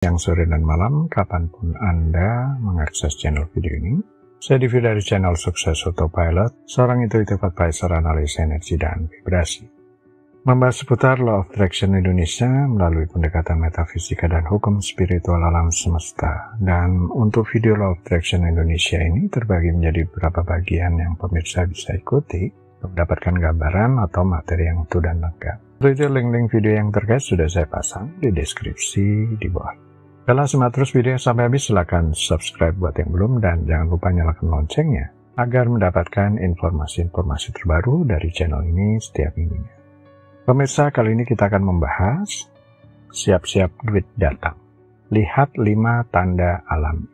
Siang, sore, dan malam, kapanpun Anda mengakses channel video ini. Saya Divi dari channel Sukses Autopilot, seorang intuitive advisor analis energi dan vibrasi. Membahas seputar Law of Attraction Indonesia melalui pendekatan metafisika dan hukum spiritual alam semesta. Dan untuk video Law of Attraction Indonesia ini terbagi menjadi beberapa bagian yang pemirsa bisa ikuti untuk mendapatkan gambaran atau materi yang utuh dan lengkap. Untuk itu link-link video yang terkait sudah saya pasang di deskripsi di bawah. Kalau simak terus video sampai habis, silakan subscribe buat yang belum dan jangan lupa nyalakan loncengnya agar mendapatkan informasi-informasi terbaru dari channel ini setiap minggunya. Pemirsa, kali ini kita akan membahas siap-siap duit datang. Lihat 5 tanda alam.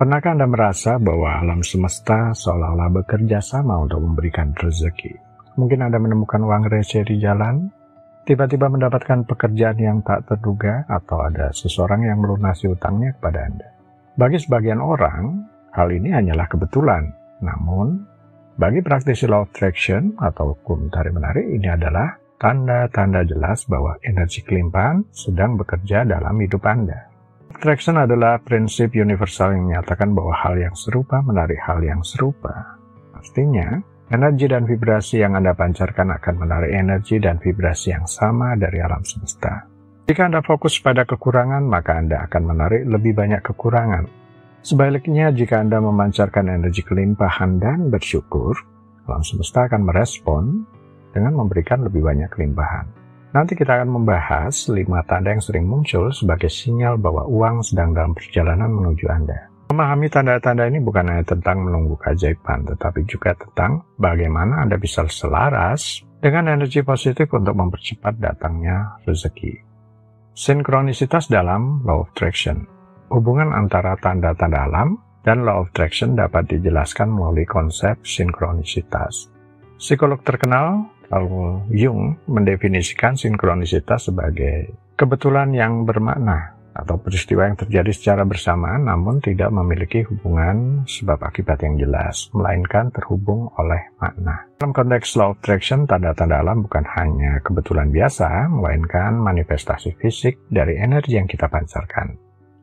Pernahkah Anda merasa bahwa alam semesta seolah-olah bekerja sama untuk memberikan rezeki? Mungkin Anda menemukan uang receh di jalan, tiba-tiba mendapatkan pekerjaan yang tak terduga, atau ada seseorang yang melunasi utangnya kepada Anda. Bagi sebagian orang, hal ini hanyalah kebetulan. Namun, bagi praktisi Law of Attraction atau hukum tarik-menarik, ini adalah tanda-tanda jelas bahwa energi kelimpahan sedang bekerja dalam hidup Anda. Attraction adalah prinsip universal yang menyatakan bahwa hal yang serupa menarik hal yang serupa. Artinya, energi dan vibrasi yang Anda pancarkan akan menarik energi dan vibrasi yang sama dari alam semesta. Jika Anda fokus pada kekurangan, maka Anda akan menarik lebih banyak kekurangan. Sebaliknya, jika Anda memancarkan energi kelimpahan dan bersyukur, alam semesta akan merespon dengan memberikan lebih banyak kelimpahan. Nanti kita akan membahas 5 tanda yang sering muncul sebagai sinyal bahwa uang sedang dalam perjalanan menuju Anda. Memahami tanda-tanda ini bukan hanya tentang menunggu keajaiban, tetapi juga tentang bagaimana Anda bisa selaras dengan energi positif untuk mempercepat datangnya rezeki. Sinkronisitas dalam Law of Attraction. Hubungan antara tanda-tanda alam dan Law of Attraction dapat dijelaskan melalui konsep sinkronisitas. Psikolog terkenal Carl Jung mendefinisikan sinkronisitas sebagai kebetulan yang bermakna atau peristiwa yang terjadi secara bersamaan namun tidak memiliki hubungan sebab akibat yang jelas, melainkan terhubung oleh makna. Dalam konteks Law of Attraction, tanda-tanda alam bukan hanya kebetulan biasa, melainkan manifestasi fisik dari energi yang kita pancarkan.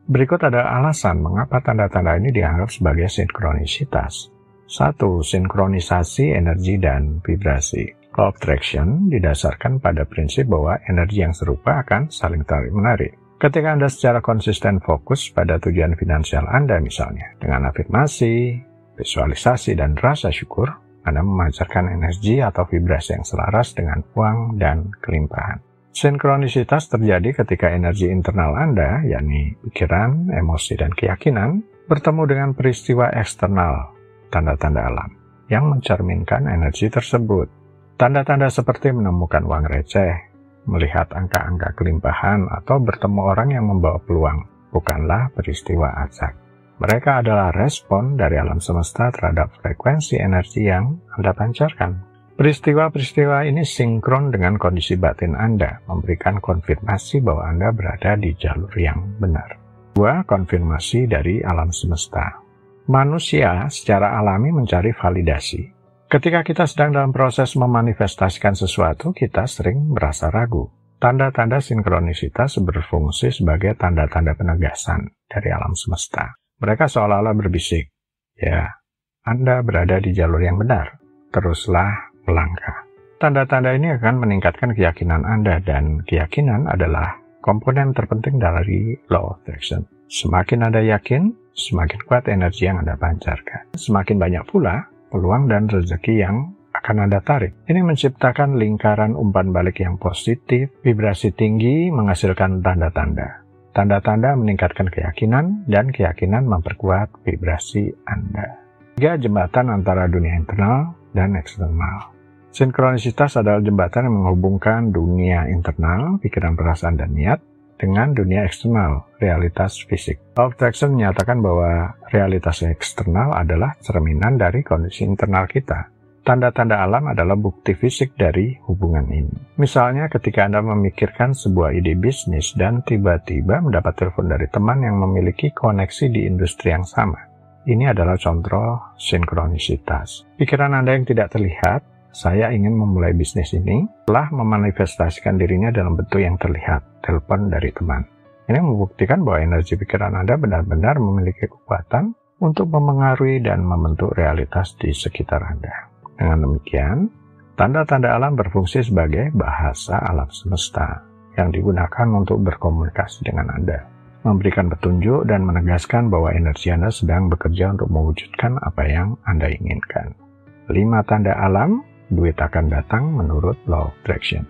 Berikut ada alasan mengapa tanda-tanda ini dianggap sebagai sinkronisitas. 1. Sinkronisasi energi dan vibrasi. Law of Attraction didasarkan pada prinsip bahwa energi yang serupa akan saling tarik-menarik. Ketika Anda secara konsisten fokus pada tujuan finansial Anda misalnya, dengan afirmasi, visualisasi, dan rasa syukur, Anda memancarkan energi atau vibrasi yang selaras dengan uang dan kelimpahan. Sinkronisitas terjadi ketika energi internal Anda, yakni pikiran, emosi, dan keyakinan, bertemu dengan peristiwa eksternal, tanda-tanda alam, yang mencerminkan energi tersebut. Tanda-tanda seperti menemukan uang receh, melihat angka-angka kelimpahan, atau bertemu orang yang membawa peluang, bukanlah peristiwa acak. Mereka adalah respon dari alam semesta terhadap frekuensi energi yang Anda pancarkan. Peristiwa-peristiwa ini sinkron dengan kondisi batin Anda, memberikan konfirmasi bahwa Anda berada di jalur yang benar. 2. Konfirmasi dari alam semesta. Manusia secara alami mencari validasi. Ketika kita sedang dalam proses memanifestasikan sesuatu, kita sering merasa ragu. Tanda-tanda sinkronisitas berfungsi sebagai tanda-tanda penegasan dari alam semesta. Mereka seolah-olah berbisik, ya, Anda berada di jalur yang benar, teruslah melangkah. Tanda-tanda ini akan meningkatkan keyakinan Anda, dan keyakinan adalah komponen terpenting dari Law of Attraction. Semakin Anda yakin, semakin kuat energi yang Anda pancarkan. Semakin banyak pula peluang dan rezeki yang akan Anda tarik. Ini menciptakan lingkaran umpan balik yang positif, vibrasi tinggi menghasilkan tanda-tanda. Tanda-tanda meningkatkan keyakinan, dan keyakinan memperkuat vibrasi Anda. 3. Jembatan antara dunia internal dan eksternal. Sinkronisitas adalah jembatan yang menghubungkan dunia internal, pikiran, perasaan, dan niat, dengan dunia eksternal, realitas fisik. Law of Attraction menyatakan bahwa realitas eksternal adalah cerminan dari kondisi internal kita. Tanda-tanda alam adalah bukti fisik dari hubungan ini. Misalnya ketika Anda memikirkan sebuah ide bisnis dan tiba-tiba mendapat telepon dari teman yang memiliki koneksi di industri yang sama. Ini adalah contoh sinkronisitas. Pikiran Anda yang tidak terlihat, saya ingin memulai bisnis ini, telah memanifestasikan dirinya dalam bentuk yang terlihat, telepon dari teman. Ini membuktikan bahwa energi pikiran Anda benar-benar memiliki kekuatan untuk memengaruhi dan membentuk realitas di sekitar Anda. Dengan demikian, tanda-tanda alam berfungsi sebagai bahasa alam semesta yang digunakan untuk berkomunikasi dengan Anda, memberikan petunjuk dan menegaskan bahwa energi Anda sedang bekerja untuk mewujudkan apa yang Anda inginkan. 5 tanda alam, duit akan datang menurut Law of Attraction.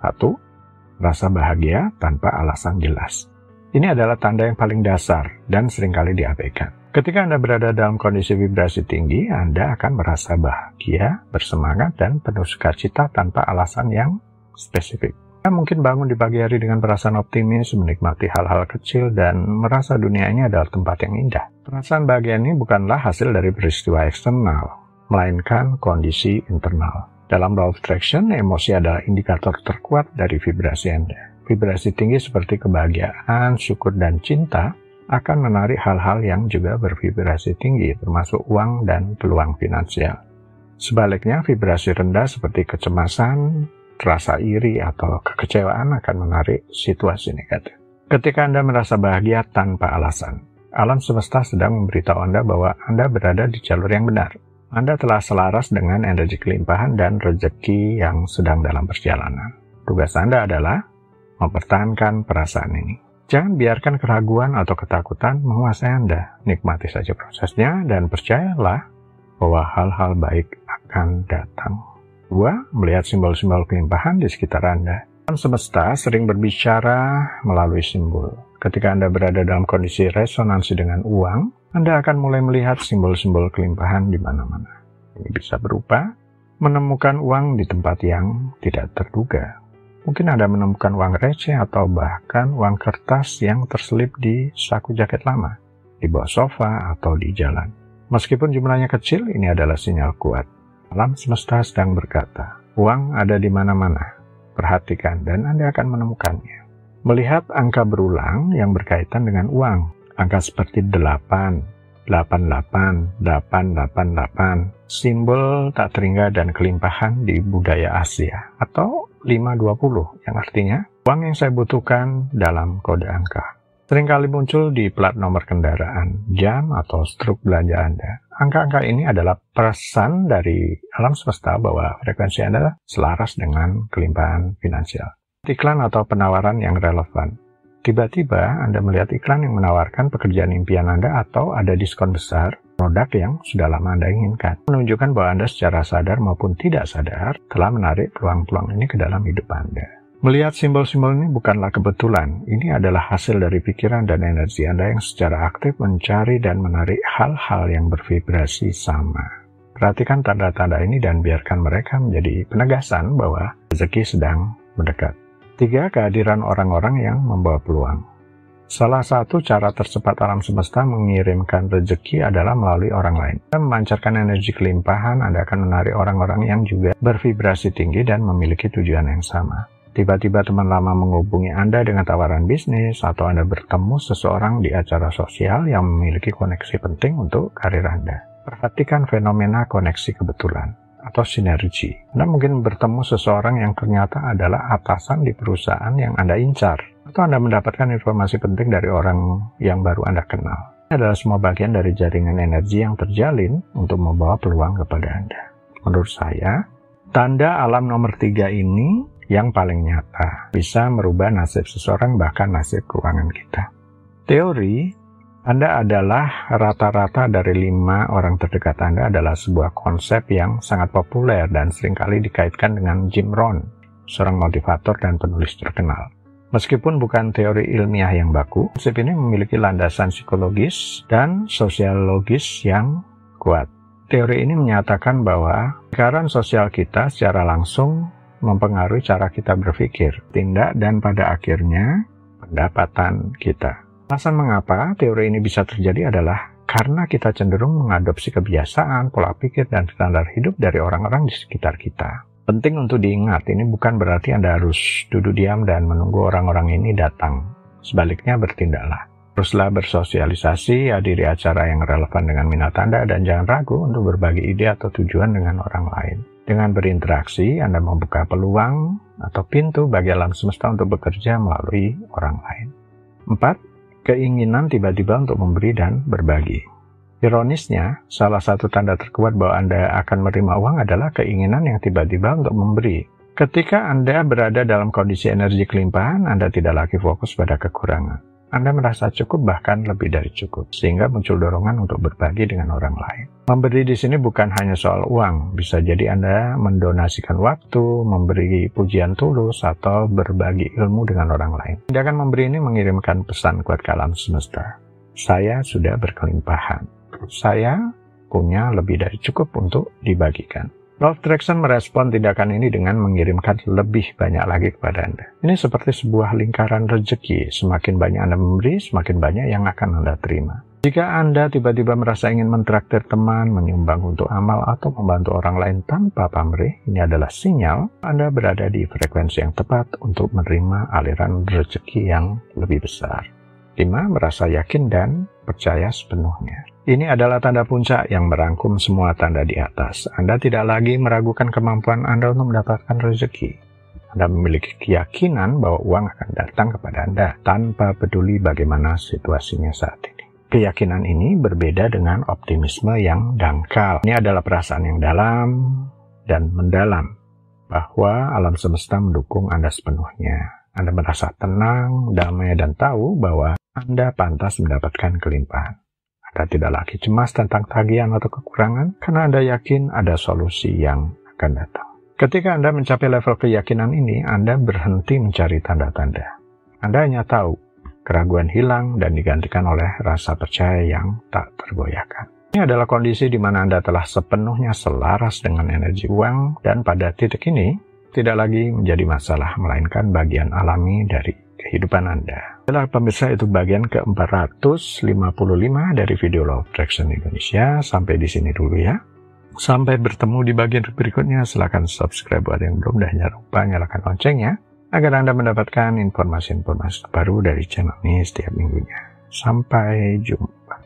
1. Rasa bahagia tanpa alasan jelas. Ini adalah tanda yang paling dasar dan seringkali diabaikan. Ketika Anda berada dalam kondisi vibrasi tinggi, Anda akan merasa bahagia, bersemangat, dan penuh sukacita tanpa alasan yang spesifik. Anda mungkin bangun di pagi hari dengan perasaan optimis, menikmati hal-hal kecil, dan merasa dunia ini adalah tempat yang indah. Perasaan bahagia ini bukanlah hasil dari peristiwa eksternal, melainkan kondisi internal. Dalam Law of Attraction, emosi adalah indikator terkuat dari vibrasi Anda. Vibrasi tinggi seperti kebahagiaan, syukur, dan cinta akan menarik hal-hal yang juga bervibrasi tinggi, termasuk uang dan peluang finansial. Sebaliknya, vibrasi rendah seperti kecemasan, rasa iri, atau kekecewaan akan menarik situasi negatif. Ketika Anda merasa bahagia tanpa alasan, alam semesta sedang memberitahu Anda bahwa Anda berada di jalur yang benar. Anda telah selaras dengan energi kelimpahan dan rezeki yang sedang dalam perjalanan. Tugas Anda adalah mempertahankan perasaan ini. Jangan biarkan keraguan atau ketakutan menguasai Anda. Nikmati saja prosesnya dan percayalah bahwa hal-hal baik akan datang. 2. Melihat simbol-simbol kelimpahan di sekitar Anda. Alam semesta sering berbicara melalui simbol. Ketika Anda berada dalam kondisi resonansi dengan uang, Anda akan mulai melihat simbol-simbol kelimpahan di mana-mana. Ini bisa berupa menemukan uang di tempat yang tidak terduga. Mungkin Anda menemukan uang receh atau bahkan uang kertas yang terselip di saku jaket lama, di bawah sofa atau di jalan. Meskipun jumlahnya kecil, ini adalah sinyal kuat. Alam semesta sedang berkata, uang ada di mana-mana. Perhatikan dan Anda akan menemukannya. Melihat angka berulang yang berkaitan dengan uang, angka seperti 8, 88, 888, simbol tak terhingga dan kelimpahan di budaya Asia, atau 520, yang artinya uang yang saya butuhkan dalam kode angka. Seringkali muncul di plat nomor kendaraan, jam, atau struk belanja Anda. Angka-angka ini adalah pesan dari alam semesta bahwa frekuensi Anda selaras dengan kelimpahan finansial. Iklan atau penawaran yang relevan. Tiba-tiba Anda melihat iklan yang menawarkan pekerjaan impian Anda atau ada diskon besar produk yang sudah lama Anda inginkan. Menunjukkan bahwa Anda secara sadar maupun tidak sadar telah menarik peluang-peluang ini ke dalam hidup Anda. Melihat simbol-simbol ini bukanlah kebetulan. Ini adalah hasil dari pikiran dan energi Anda yang secara aktif mencari dan menarik hal-hal yang bervibrasi sama. Perhatikan tanda-tanda ini dan biarkan mereka menjadi penegasan bahwa rezeki sedang mendekat. 3. Kehadiran orang-orang yang membawa peluang. Salah satu cara tercepat alam semesta mengirimkan rezeki adalah melalui orang lain. Dengan memancarkan energi kelimpahan, Anda akan menarik orang-orang yang juga bervibrasi tinggi dan memiliki tujuan yang sama. Tiba-tiba teman lama menghubungi Anda dengan tawaran bisnis, atau Anda bertemu seseorang di acara sosial yang memiliki koneksi penting untuk karir Anda. Perhatikan fenomena koneksi kebetulan atau sinergi. Anda mungkin bertemu seseorang yang ternyata adalah atasan di perusahaan yang Anda incar, atau Anda mendapatkan informasi penting dari orang yang baru Anda kenal. Ini adalah semua bagian dari jaringan energi yang terjalin untuk membawa peluang kepada Anda. Menurut saya, tanda alam nomor 3 ini yang paling nyata, bisa merubah nasib seseorang, bahkan nasib keuangan kita. Teori Anda adalah rata-rata dari 5 orang terdekat Anda adalah sebuah konsep yang sangat populer dan seringkali dikaitkan dengan Jim Rohn, seorang motivator dan penulis terkenal. Meskipun bukan teori ilmiah yang baku, konsep ini memiliki landasan psikologis dan sosiologis yang kuat. Teori ini menyatakan bahwa lingkaran sosial kita secara langsung mempengaruhi cara kita berpikir, tindak, dan pada akhirnya pendapatan kita. Alasan mengapa teori ini bisa terjadi adalah karena kita cenderung mengadopsi kebiasaan, pola pikir, dan standar hidup dari orang-orang di sekitar kita. Penting untuk diingat, ini bukan berarti Anda harus duduk diam dan menunggu orang-orang ini datang. Sebaliknya, bertindaklah. Teruslah bersosialisasi, hadiri acara yang relevan dengan minat Anda, dan jangan ragu untuk berbagi ide atau tujuan dengan orang lain. Dengan berinteraksi, Anda membuka peluang atau pintu bagi alam semesta untuk bekerja melalui orang lain. 4. Keinginan tiba-tiba untuk memberi dan berbagi. Ironisnya, salah satu tanda terkuat bahwa Anda akan menerima uang adalah keinginan yang tiba-tiba untuk memberi. Ketika Anda berada dalam kondisi energi kelimpahan, Anda tidak lagi fokus pada kekurangan. Anda merasa cukup, bahkan lebih dari cukup, sehingga muncul dorongan untuk berbagi dengan orang lain. Memberi di sini bukan hanya soal uang, bisa jadi Anda mendonasikan waktu, memberi pujian tulus, atau berbagi ilmu dengan orang lain. Tindakan memberi ini mengirimkan pesan kuat ke alam semesta. Saya sudah berkelimpahan. Saya punya lebih dari cukup untuk dibagikan. Law of Attraction merespon tindakan ini dengan mengirimkan lebih banyak lagi kepada Anda. Ini seperti sebuah lingkaran rezeki. Semakin banyak Anda memberi, semakin banyak yang akan Anda terima. Jika Anda tiba-tiba merasa ingin mentraktir teman, menyumbang untuk amal, atau membantu orang lain tanpa pamrih, ini adalah sinyal Anda berada di frekuensi yang tepat untuk menerima aliran rezeki yang lebih besar. 5. Merasa yakin dan percaya sepenuhnya. Ini adalah tanda puncak yang merangkum semua tanda di atas. Anda tidak lagi meragukan kemampuan Anda untuk mendapatkan rezeki. Anda memiliki keyakinan bahwa uang akan datang kepada Anda tanpa peduli bagaimana situasinya saat ini. Keyakinan ini berbeda dengan optimisme yang dangkal. Ini adalah perasaan yang dalam dan mendalam bahwa alam semesta mendukung Anda sepenuhnya. Anda merasa tenang, damai, dan tahu bahwa Anda pantas mendapatkan kelimpahan. Anda tidak lagi cemas tentang tagihan atau kekurangan, karena Anda yakin ada solusi yang akan datang. Ketika Anda mencapai level keyakinan ini, Anda berhenti mencari tanda-tanda. Anda hanya tahu, keraguan hilang dan digantikan oleh rasa percaya yang tak tergoyahkan. Ini adalah kondisi di mana Anda telah sepenuhnya selaras dengan energi uang, dan pada titik ini, tidak lagi menjadi masalah, melainkan bagian alami dari kehidupan Anda. Adalah pemirsa, itu bagian ke-455 dari video Law of Attraction Indonesia. Sampai di sini dulu ya. Sampai bertemu di bagian berikutnya. Silakan subscribe buat yang belum, dan jangan lupa nyalakan loncengnya agar Anda mendapatkan informasi-informasi baru dari channel ini setiap minggunya. Sampai jumpa.